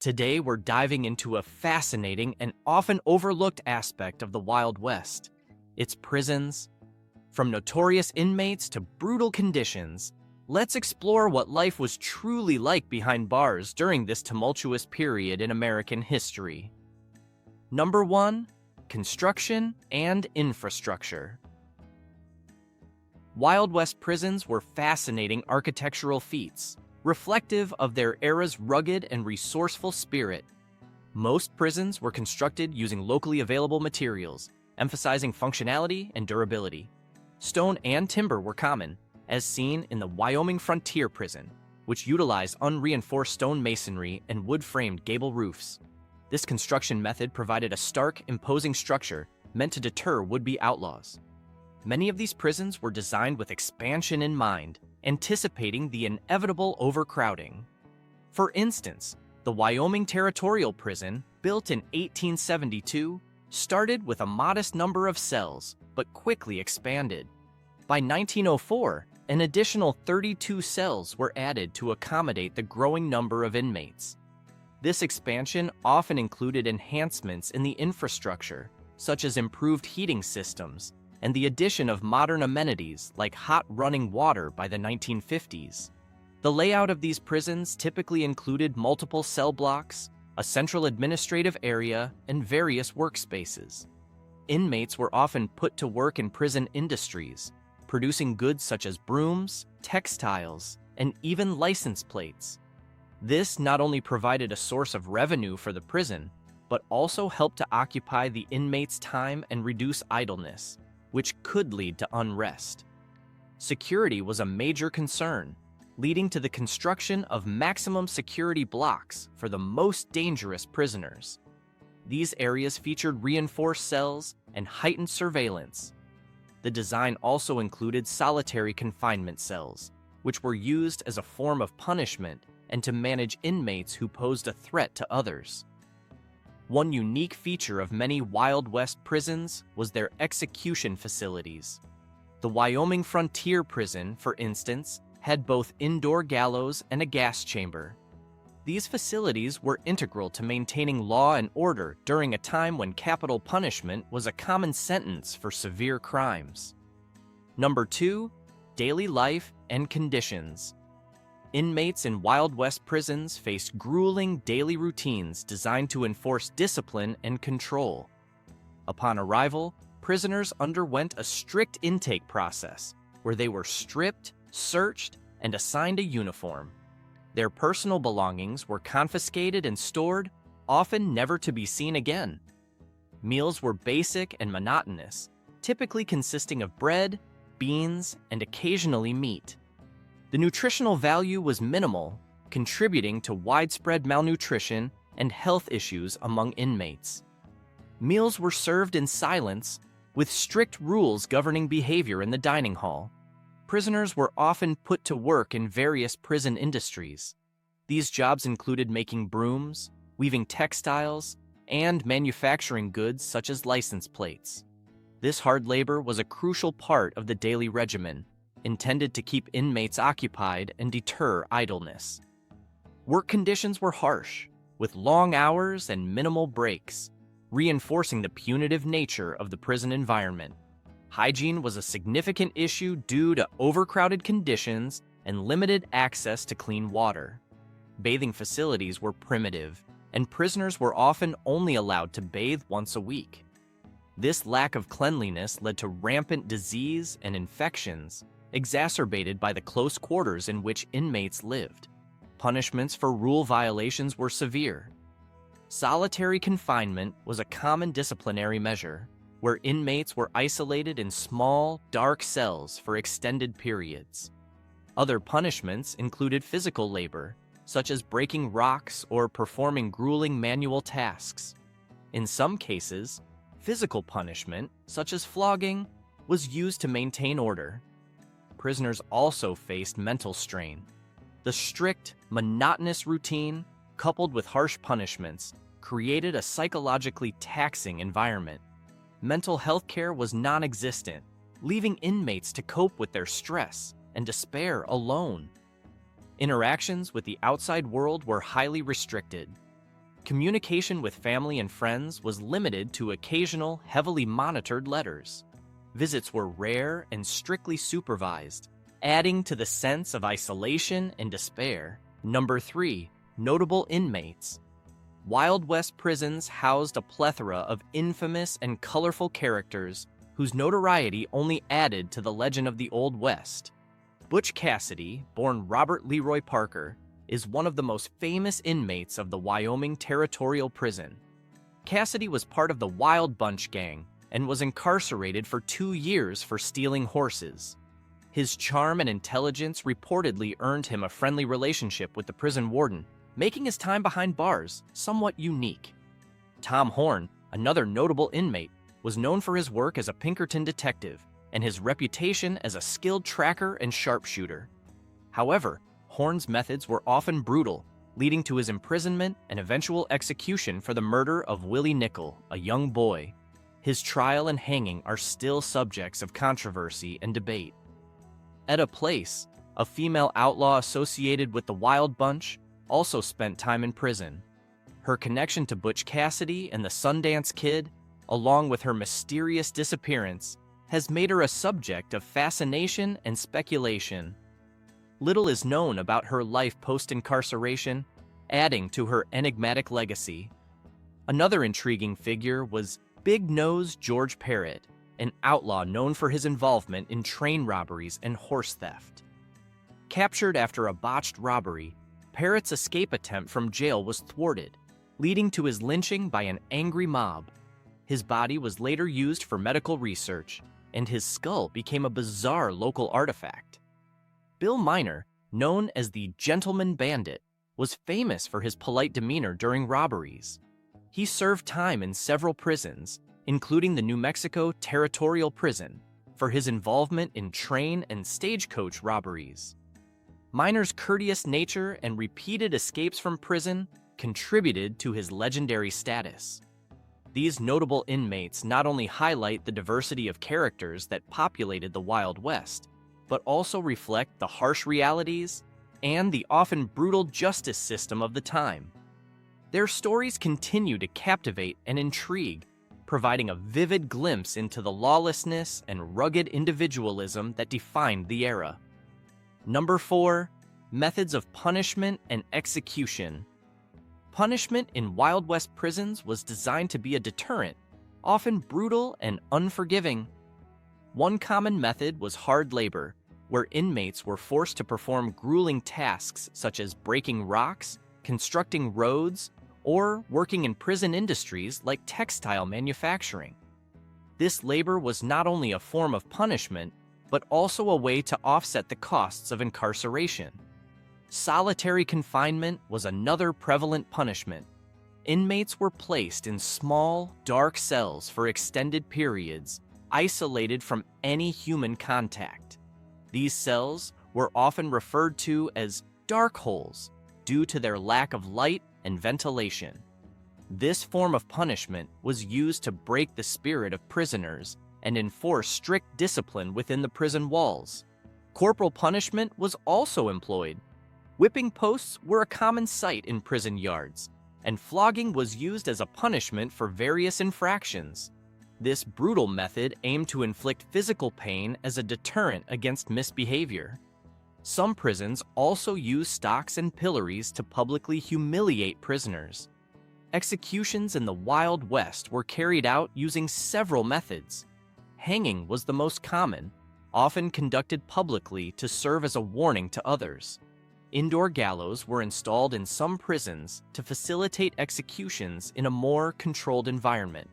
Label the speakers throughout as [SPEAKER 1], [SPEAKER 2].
[SPEAKER 1] Today, we're diving into a fascinating and often overlooked aspect of the Wild West, its prisons. From notorious inmates to brutal conditions, let's explore what life was truly like behind bars during this tumultuous period in American history. Number 1. Construction and infrastructure. Wild West prisons were fascinating architectural feats, reflective of their era's rugged and resourceful spirit. Most prisons were constructed using locally available materials, emphasizing functionality and durability. Stone and timber were common, as seen in the Wyoming Frontier Prison, which utilized unreinforced stone masonry and wood-framed gable roofs. This construction method provided a stark, imposing structure meant to deter would-be outlaws. Many of these prisons were designed with expansion in mind, anticipating the inevitable overcrowding. For instance, the Wyoming Territorial Prison, built in 1872, started with a modest number of cells, but quickly expanded. By 1904, an additional 32 cells were added to accommodate the growing number of inmates. This expansion often included enhancements in the infrastructure, such as improved heating systems, and the addition of modern amenities like hot running water by the 1950s. The layout of these prisons typically included multiple cell blocks, a central administrative area, and various workspaces. Inmates were often put to work in prison industries, producing goods such as brooms, textiles, and even license plates. This not only provided a source of revenue for the prison, but also helped to occupy the inmates' time and reduce idleness, which could lead to unrest. Security was a major concern, leading to the construction of maximum security blocks for the most dangerous prisoners. These areas featured reinforced cells and heightened surveillance. The design also included solitary confinement cells, which were used as a form of punishment and to manage inmates who posed a threat to others. One unique feature of many Wild West prisons was their execution facilities. The Wyoming Frontier Prison, for instance, had both indoor gallows and a gas chamber. These facilities were integral to maintaining law and order during a time when capital punishment was a common sentence for severe crimes. Number 2. Daily life and conditions. Inmates in Wild West prisons faced grueling daily routines designed to enforce discipline and control. Upon arrival, prisoners underwent a strict intake process where they were stripped, searched, and assigned a uniform. Their personal belongings were confiscated and stored, often never to be seen again. Meals were basic and monotonous, typically consisting of bread, beans, and occasionally meat. The nutritional value was minimal, contributing to widespread malnutrition and health issues among inmates. Meals were served in silence, with strict rules governing behavior in the dining hall. Prisoners were often put to work in various prison industries. These jobs included making brooms, weaving textiles, and manufacturing goods such as license plates. This hard labor was a crucial part of the daily regimen, intended to keep inmates occupied and deter idleness. Work conditions were harsh, with long hours and minimal breaks, reinforcing the punitive nature of the prison environment. Hygiene was a significant issue due to overcrowded conditions and limited access to clean water. Bathing facilities were primitive, and prisoners were often only allowed to bathe once a week. This lack of cleanliness led to rampant disease and infections, exacerbated by the close quarters in which inmates lived. Punishments for rule violations were severe. Solitary confinement was a common disciplinary measure, where inmates were isolated in small, dark cells for extended periods. Other punishments included physical labor, such as breaking rocks or performing grueling manual tasks. In some cases, physical punishment, such as flogging, was used to maintain order. Prisoners also faced mental strain. The strict, monotonous routine, coupled with harsh punishments, created a psychologically taxing environment. Mental health care was non-existent, leaving inmates to cope with their stress and despair alone. Interactions with the outside world were highly restricted. Communication with family and friends was limited to occasional, heavily monitored letters. Visits were rare and strictly supervised, adding to the sense of isolation and despair. Number 3. Notable inmates. Wild West prisons housed a plethora of infamous and colorful characters whose notoriety only added to the legend of the Old West. Butch Cassidy, born Robert Leroy Parker, is one of the most famous inmates of the Wyoming Territorial Prison. Cassidy was part of the Wild Bunch gang and was incarcerated for 2 years for stealing horses. His charm and intelligence reportedly earned him a friendly relationship with the prison warden, making his time behind bars somewhat unique. Tom Horn, another notable inmate, was known for his work as a Pinkerton detective and his reputation as a skilled tracker and sharpshooter. However, Horn's methods were often brutal, leading to his imprisonment and eventual execution for the murder of Willie Nickel, a young boy. His trial and hanging are still subjects of controversy and debate. Etta Place, a female outlaw associated with the Wild Bunch, also spent time in prison. Her connection to Butch Cassidy and the Sundance Kid, along with her mysterious disappearance, has made her a subject of fascination and speculation. Little is known about her life post-incarceration, adding to her enigmatic legacy. Another intriguing figure was Big Nose George Parrott, an outlaw known for his involvement in train robberies and horse theft. Captured after a botched robbery, Parrott's escape attempt from jail was thwarted, leading to his lynching by an angry mob. His body was later used for medical research, and his skull became a bizarre local artifact. Bill Miner, known as the Gentleman Bandit, was famous for his polite demeanor during robberies. He served time in several prisons, including the New Mexico Territorial Prison, for his involvement in train and stagecoach robberies. Miner's courteous nature and repeated escapes from prison contributed to his legendary status. These notable inmates not only highlight the diversity of characters that populated the Wild West, but also reflect the harsh realities and the often brutal justice system of the time. Their stories continue to captivate and intrigue, providing a vivid glimpse into the lawlessness and rugged individualism that defined the era. Number 4. Methods of punishment and execution. Punishment in Wild West prisons was designed to be a deterrent, often brutal and unforgiving. One common method was hard labor, where inmates were forced to perform grueling tasks such as breaking rocks, constructing roads, or working in prison industries like textile manufacturing. This labor was not only a form of punishment, but also a way to offset the costs of incarceration. Solitary confinement was another prevalent punishment. Inmates were placed in small, dark cells for extended periods, isolated from any human contact. These cells were often referred to as dark holes due to their lack of light and ventilation. This form of punishment was used to break the spirit of prisoners and enforce strict discipline within the prison walls. Corporal punishment was also employed. Whipping posts were a common sight in prison yards, and flogging was used as a punishment for various infractions. This brutal method aimed to inflict physical pain as a deterrent against misbehavior. Some prisons also use stocks and pillories to publicly humiliate prisoners. Executions in the Wild West were carried out using several methods. Hanging was the most common, often conducted publicly to serve as a warning to others. Indoor gallows were installed in some prisons to facilitate executions in a more controlled environment.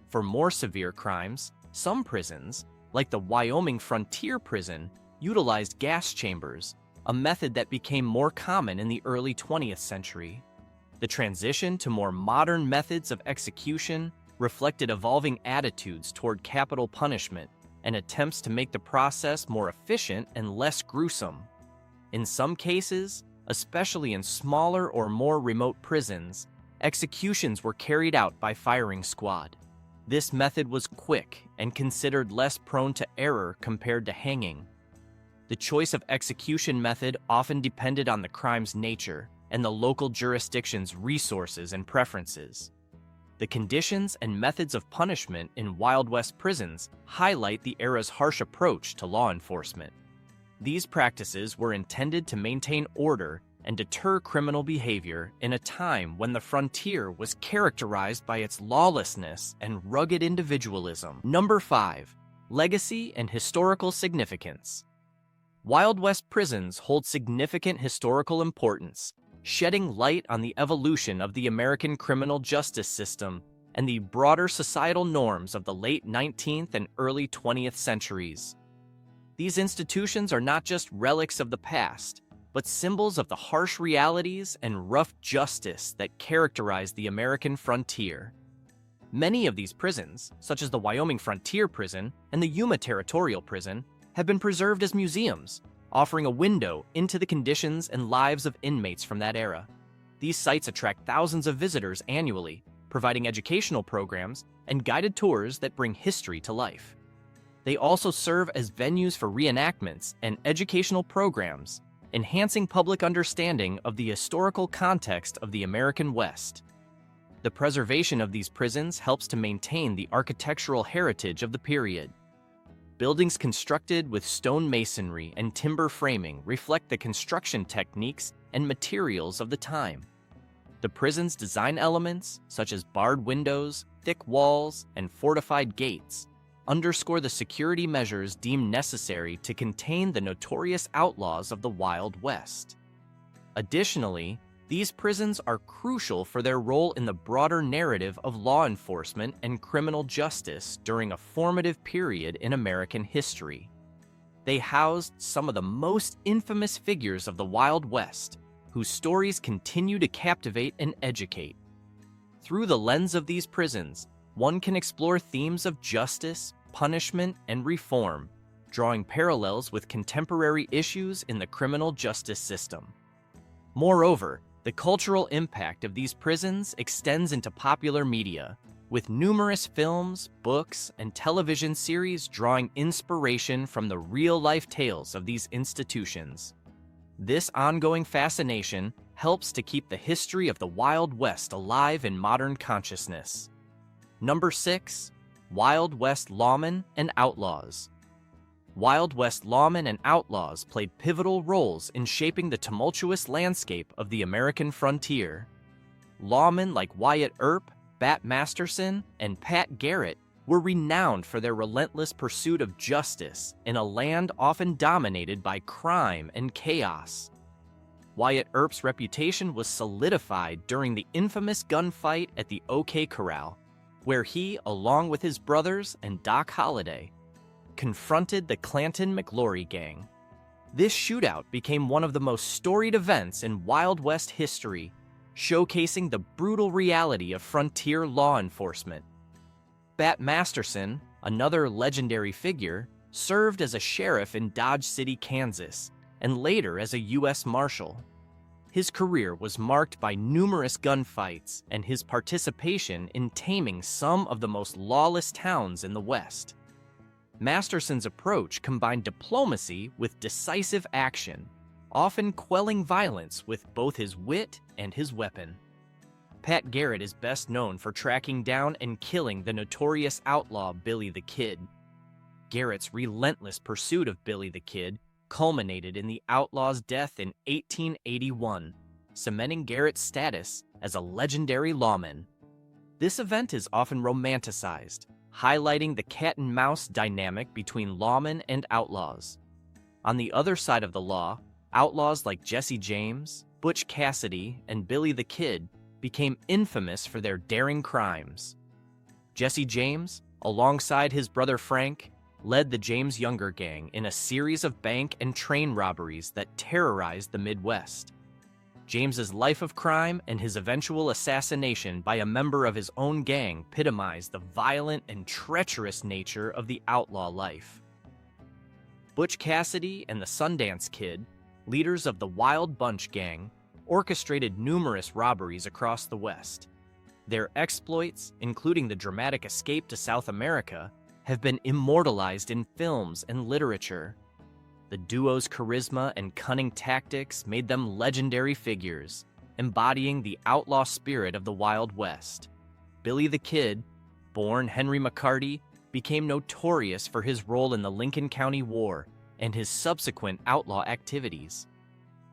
[SPEAKER 1] For more severe crimes, some prisons, like the Wyoming Frontier Prison, utilized gas chambers, a method that became more common in the early 20th century. The transition to more modern methods of execution reflected evolving attitudes toward capital punishment and attempts to make the process more efficient and less gruesome. In some cases, especially in smaller or more remote prisons, executions were carried out by firing squad. This method was quick and considered less prone to error compared to hanging. The choice of execution method often depended on the crime's nature, and the local jurisdiction's resources and preferences. The conditions and methods of punishment in Wild West prisons highlight the era's harsh approach to law enforcement. These practices were intended to maintain order and deter criminal behavior in a time when the frontier was characterized by its lawlessness and rugged individualism. Number 5. Legacy and historical significance. Wild West prisons hold significant historical importance, shedding light on the evolution of the American criminal justice system and the broader societal norms of the late 19th and early 20th centuries. These institutions are not just relics of the past, but symbols of the harsh realities and rough justice that characterize the American frontier. Many of these prisons, such as the Wyoming Frontier Prison and the Yuma Territorial Prison, have been preserved as museums, offering a window into the conditions and lives of inmates from that era. These sites attract thousands of visitors annually, providing educational programs and guided tours that bring history to life. They also serve as venues for reenactments and educational programs, enhancing public understanding of the historical context of the American West. The preservation of these prisons helps to maintain the architectural heritage of the period. Buildings constructed with stone masonry and timber framing reflect the construction techniques and materials of the time. The prison's design elements, such as barred windows, thick walls, and fortified gates, underscore the security measures deemed necessary to contain the notorious outlaws of the Wild West. Additionally, these prisons are crucial for their role in the broader narrative of law enforcement and criminal justice during a formative period in American history. They housed some of the most infamous figures of the Wild West, whose stories continue to captivate and educate. Through the lens of these prisons, one can explore themes of justice, punishment, and reform, drawing parallels with contemporary issues in the criminal justice system. Moreover, the cultural impact of these prisons extends into popular media, with numerous films, books, and television series drawing inspiration from the real-life tales of these institutions. This ongoing fascination helps to keep the history of the Wild West alive in modern consciousness. Number 6. Wild West Lawmen and Outlaws. Wild West lawmen and outlaws played pivotal roles in shaping the tumultuous landscape of the American frontier. Lawmen like Wyatt Earp, Bat Masterson, and Pat Garrett were renowned for their relentless pursuit of justice in a land often dominated by crime and chaos. Wyatt Earp's reputation was solidified during the infamous gunfight at the OK Corral, where he, along with his brothers and Doc Holliday, confronted the Clanton-McLaury gang. This shootout became one of the most storied events in Wild West history, showcasing the brutal reality of frontier law enforcement. Bat Masterson, another legendary figure, served as a sheriff in Dodge City, Kansas, and later as a U.S. Marshal. His career was marked by numerous gunfights and his participation in taming some of the most lawless towns in the West. Masterson's approach combined diplomacy with decisive action, often quelling violence with both his wit and his weapon. Pat Garrett is best known for tracking down and killing the notorious outlaw Billy the Kid. Garrett's relentless pursuit of Billy the Kid culminated in the outlaw's death in 1881, cementing Garrett's status as a legendary lawman. This event is often romanticized, highlighting the cat-and-mouse dynamic between lawmen and outlaws. On the other side of the law, outlaws like Jesse James, Butch Cassidy, and Billy the Kid became infamous for their daring crimes. Jesse James, alongside his brother Frank, led the James Younger gang in a series of bank and train robberies that terrorized the Midwest. James's life of crime and his eventual assassination by a member of his own gang epitomized the violent and treacherous nature of the outlaw life. Butch Cassidy and the Sundance Kid, leaders of the Wild Bunch gang, orchestrated numerous robberies across the West. Their exploits, including the dramatic escape to South America, have been immortalized in films and literature. The duo's charisma and cunning tactics made them legendary figures, embodying the outlaw spirit of the Wild West. Billy the Kid, born Henry McCarty, became notorious for his role in the Lincoln County War and his subsequent outlaw activities.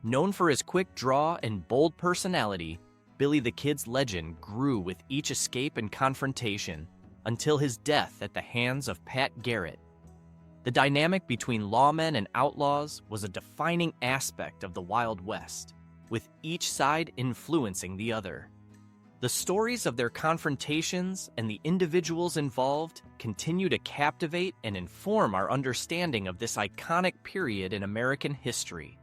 [SPEAKER 1] Known for his quick draw and bold personality, Billy the Kid's legend grew with each escape and confrontation until his death at the hands of Pat Garrett. The dynamic between lawmen and outlaws was a defining aspect of the Wild West, with each side influencing the other. The stories of their confrontations and the individuals involved continue to captivate and inform our understanding of this iconic period in American history.